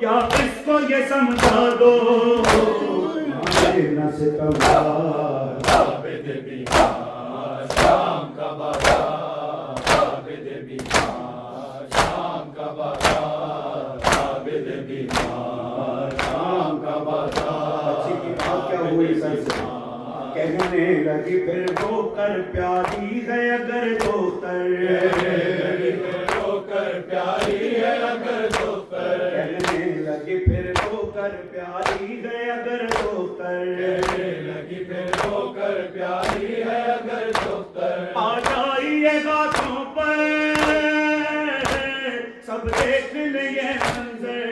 یا اس کو یہ سمجھا بنا دو ہمارے نہ ستمگار عابد بیمار شام کا بازار عابد بیمار شام کا بازار عابد بیمار شام کا بازار اچھی کی بات کیا ہوئی سر سے کہنے لگی پھر رو کر پیاری ہے اگر دوستر رو کر پیاری ہے اگر دوستر کہنے لگی پھر رو کر پیاری ہے اگر دوستر کہنے لگی پھر رو کر پیاری ہے اگر دوستر آ جائیے گاتوں پر سب دیکھ لیں یہ منظر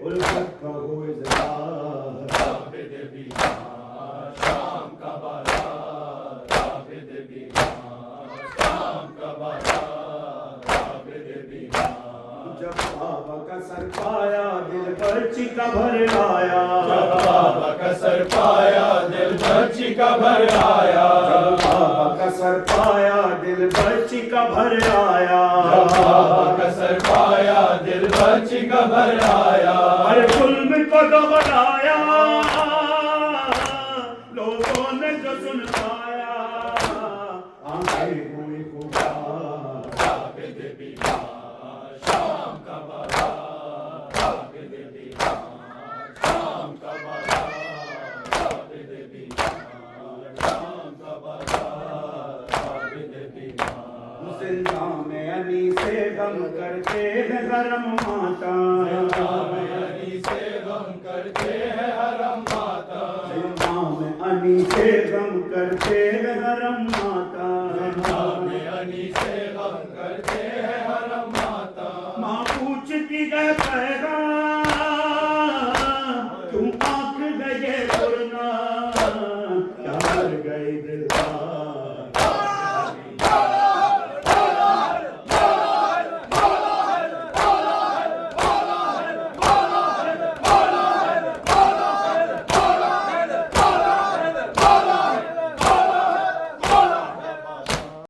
الفت کا ہو اظہار عابد بیمار شام کا بازار عابد بیمار شام کا بازار عابد بیمار جب بابا کا سر پایا دل برچی کا بھر آیا جب بابا کا سر پایا دل بچی کا بھر آیا جب بابا کا سر پایا دل برچی کا بھر آیا جب بابا کا سر پایا دل بچی کا بھر آیا ہر ظلم کو دبایا لوگوں نے جو سن پایا آنکھیں ہوئی پکار عابد بیمار شام کا بازار عابد بیمار شام کا بازار عابد بیمار شام کا بازار عابد بیمار زندہ میں علی سے غم کرتے ہیں حرم ماتا میں علی سے غم کرتے ہیں حرم ماتا زندہ میں علی سے غم کرتے ہیں حرم ماتا میں علی سے غم کرتے ہیں حرم ماتا ماں پوچھتی ہے پیغام تم آنکھ گئے پرنا کیا مر گئی دلدار